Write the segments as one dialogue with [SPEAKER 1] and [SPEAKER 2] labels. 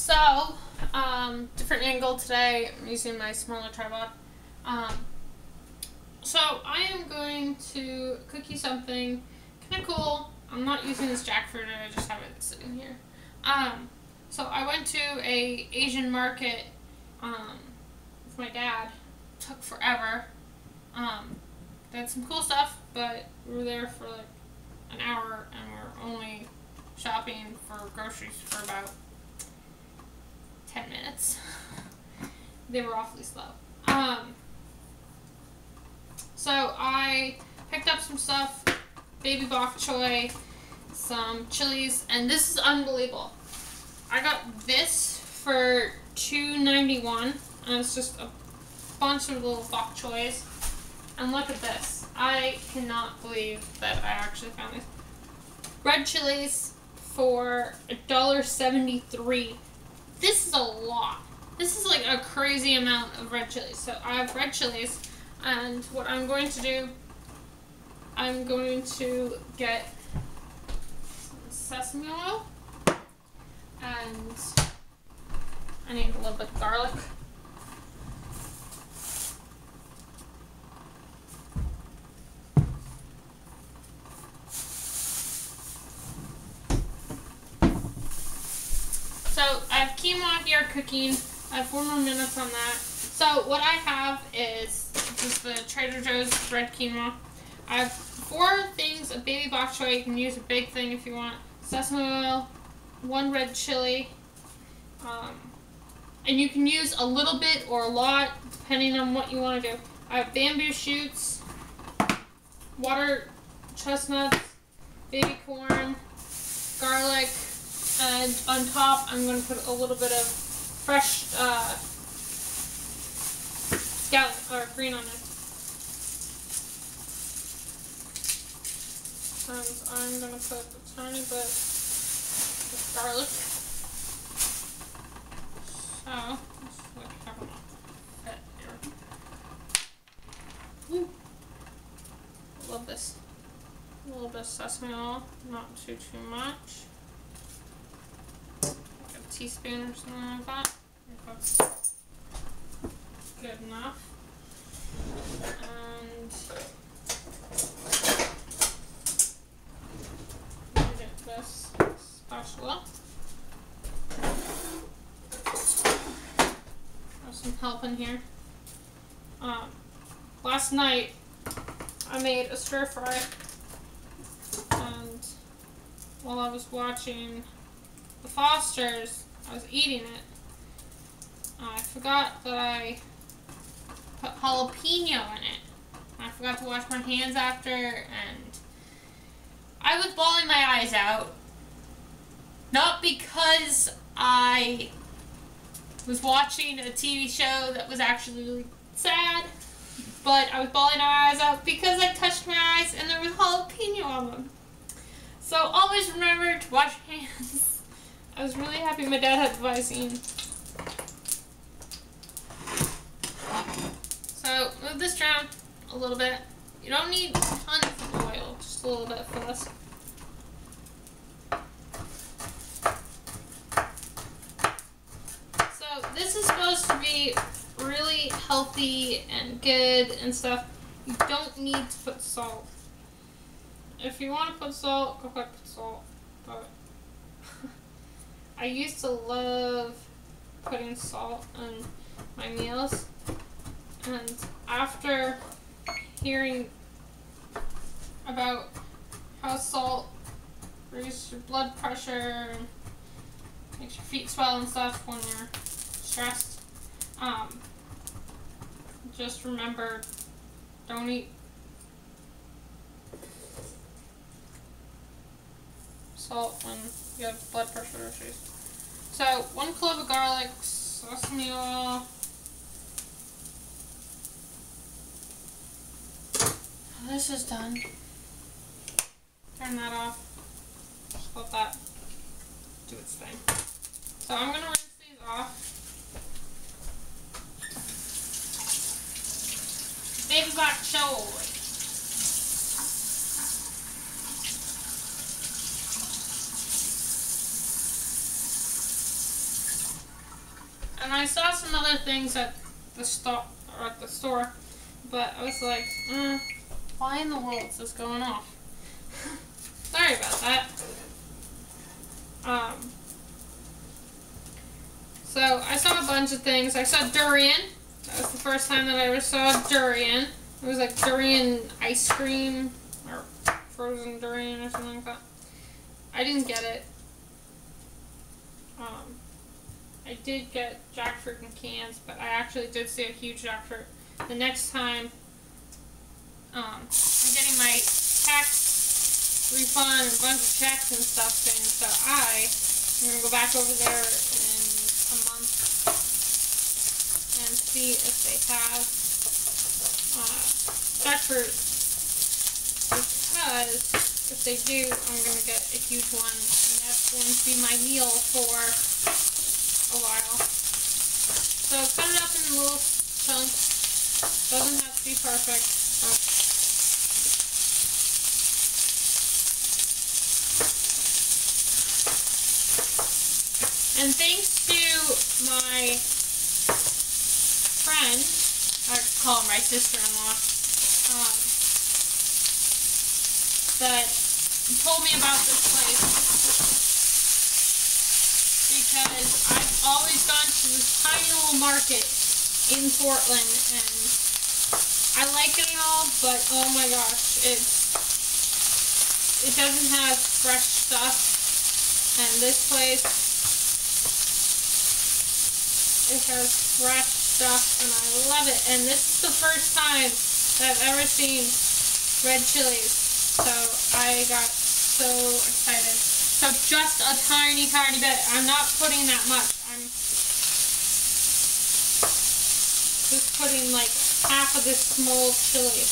[SPEAKER 1] So, different angle today. I'm using my smaller tripod. So I am going to cook you something kind of cool. I'm not using this jackfruit, I just have it sitting here. So I went to a Asian market with my dad. It took forever. They had some cool stuff, but we were there for like an hour and we were only shopping for groceries for about 10 minutes. They were awfully slow. So I picked up some stuff, baby bok choy, some chilies, and this is unbelievable. I got this for $2.91, and it's just a bunch of little bok choys. And look at this. I cannot believe that I actually found this. Red chilies for $1.73. This is a lot. This is like a crazy amount of red chilies. So I have red chilies, and what I'm going to do, I'm going to get some sesame oil, and I need a little bit of garlic. So I have quinoa here cooking. I have 4 more minutes on that. So what I have is just the Trader Joe's red quinoa. I have 4 things of baby bok choy. You can use a big thing if you want. Sesame oil, 1 red chili, and you can use a little bit or a lot depending on what you want to do. I have bamboo shoots, water chestnuts, baby corn, garlic, and on top I'm going to put a little bit of fresh scallop or green onion. And I'm going to put a tiny bit of garlic. So, let's like have a fit here. Love this. A little bit of sesame oil, not too much. Like a teaspoon or something like that. That's good enough. And get this spatula. Have some help in here. Last night I made a stir fry, and while I was watching The Fosters, I was eating it. I forgot that I put jalapeno in it. I forgot to wash my hands after, and I was bawling my eyes out. Not because I was watching a TV show that was actually really sad, but I was bawling my eyes out because I touched my eyes and there was jalapeno on them. So always remember to wash your hands. I was really happy my dad had Visine. So move this down a little bit. You don't need tons of oil, just a little bit for this. So this is supposed to be really healthy and good and stuff. You don't need to put salt. If you want to put salt, go ahead and put salt. But I used to love putting salt in my meals, and after hearing about how salt raises your blood pressure and makes your feet swell and stuff when you're stressed, just remember, don't eat salt when you have blood pressure issues. So 1 clove of garlic, sesame oil. This is done. Turn that off. Just let that do its thing. So I'm going to rinse these off. Baby bok choy. And I saw some other things at the store, but I was like, why in the world is this going off? Sorry about that. So I saw a bunch of things. I saw durian. That was the first time that I ever saw durian. It was like durian ice cream or frozen durian or something like that. I didn't get it. I did get jackfruit in cans, but I actually did see a huge jackfruit. The next time, I'm getting my tax refund and a bunch of checks and stuff soon, so I'm going to go back over there in a month and see if they have jackfruit, because if they do, I'm going to get a huge one, and that's going to be my meal for a while. So cut it up in little chunks. Doesn't have to be perfect. And thanks to my friend, I call her my sister-in-law, that told me about this place, because I've always gone to this tiny little market in Portland, and I like it and all, but oh my gosh, it doesn't have fresh stuff, and this place, it has fresh stuff, and I love it. And this is the first time that I've ever seen red chilies, so I got so excited. So just a tiny, tiny bit. I'm not putting that much. I'm just putting like half of this small chili.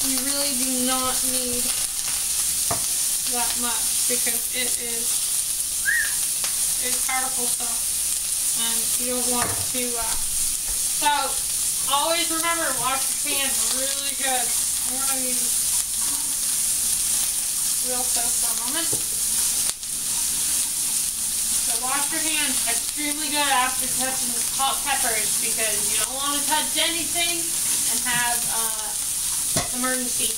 [SPEAKER 1] You really do not need that much, because it's powerful stuff, and you don't want to, so always remember, wash your hands really good. I'm going to use real soap for a moment. So wash your hands extremely good after touching the hot peppers, because you don't want to touch anything and have emergency.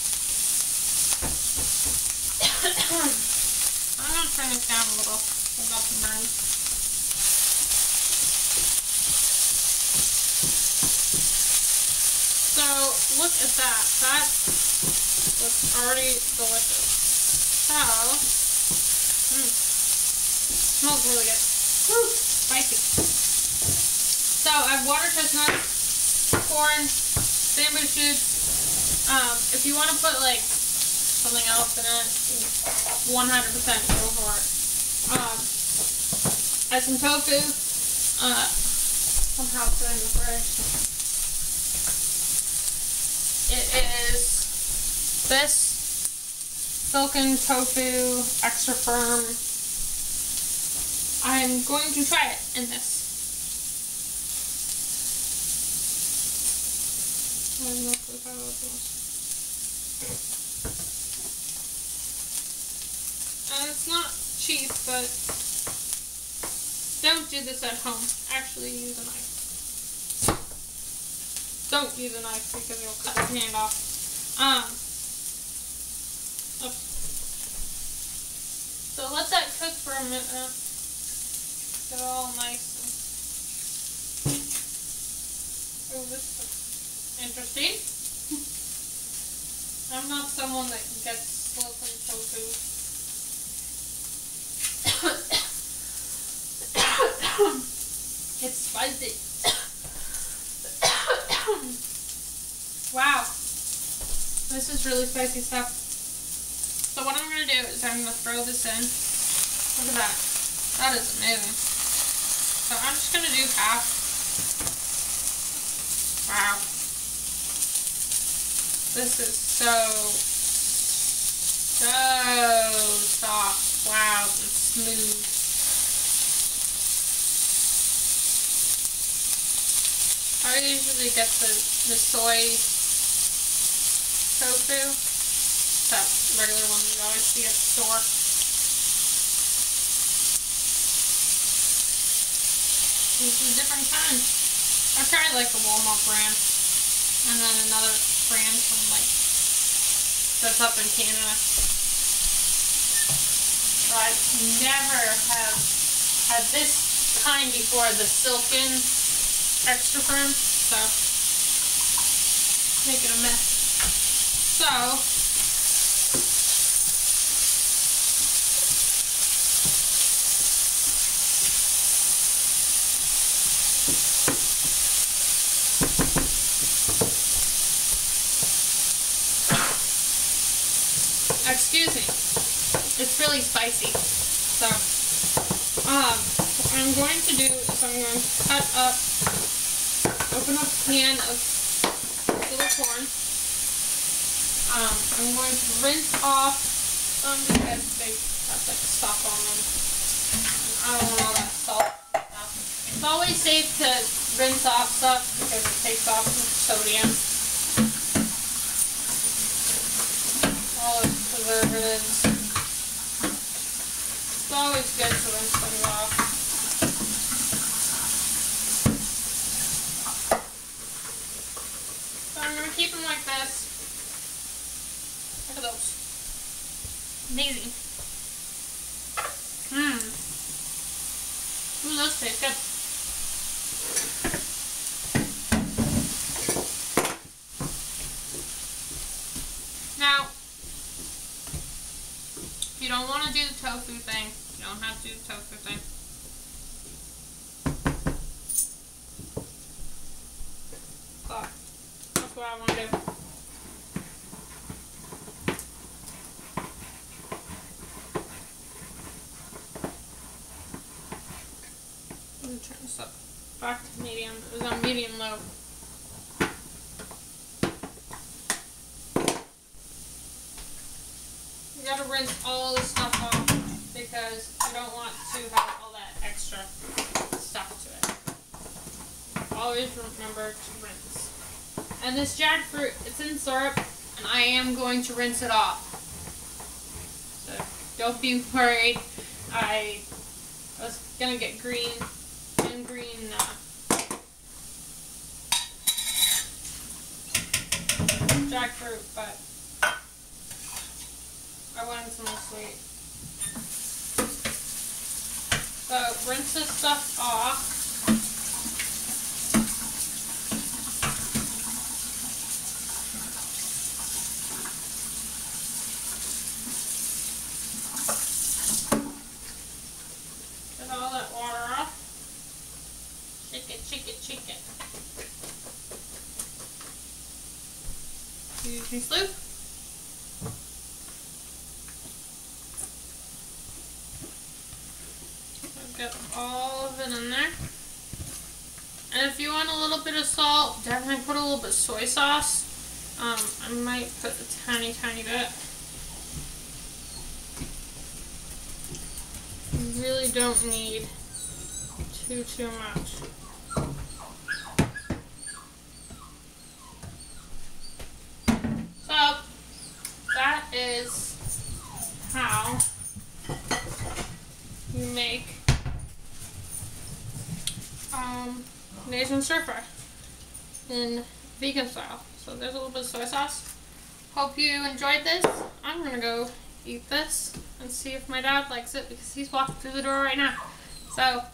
[SPEAKER 1] I'm going to turn this down a little so nothing burns. So, look at that. That looks already delicious. So, smells really good. Woo, spicy. So, I have water chestnuts, corn, bamboo shoots. If you want to put like something else in it, 100% go for it. I have some tofu. Somehow put it in the fridge. It is this silken tofu, extra firm. I'm going to try it in this. I have no clue how it goes. And it's not cheap, but don't do this at home. Actually, use a knife. Don't use a knife because you'll cut your hand off. Oops. So let that cook for a minute. Get it all nice. Oh, this looks interesting. I'm not someone that gets silken tofu. It's spicy. Wow. This is really spicy stuff. So what I'm going to do is I'm going to throw this in. Look at that. That is amazing. So I'm just going to do half. Wow. This is so soft. Wow, and smooth. I usually get the soy tofu. So regular ones you always see at the store. These are different kinds. I tried like the Walmart brand, and then another brand from like that's up in Canada. But I never have had this kind before, the Silken Extra Firm. So making a mess. So excuse me, it's really spicy. So, what I'm going to do is I'm going to open up a can of little corn. I'm going to rinse off some because they have like stuff on them. And I don't want all that salt stuff. It's always safe to rinse off stuff because it takes off the sodium. All the preservatives. It's always good to rinse things off. So I'm going to keep them like this. Look at those. Amazing. Ooh, those taste good. Now, if you don't want to do the tofu thing, you don't have to do the tofu thing. But that's what I want to do. Let me turn this up back to medium. It was on medium low. You gotta rinse all this stuff off because you don't want to have all that extra stuff to it. Always remember to rinse. And this jackfruit, it's in syrup, and I am going to rinse it off. So don't be worried. I was gonna get green jackfruit, but I wanted something sweet. So rinse this stuff off. Get all that water off. Shake it, shake it, shake it. Use your sloop. Get all of it in there. And if you want a little bit of salt, definitely put a little bit of soy sauce. I might put a tiny bit. You really don't need too much. So that is how you make Asian stir fry in vegan style. So there's a little bit of soy sauce. Hope you enjoyed this. I'm gonna go eat this and see if my dad likes it because he's walking through the door right now. So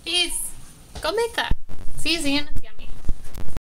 [SPEAKER 1] peace. Go make that. See you, Zian.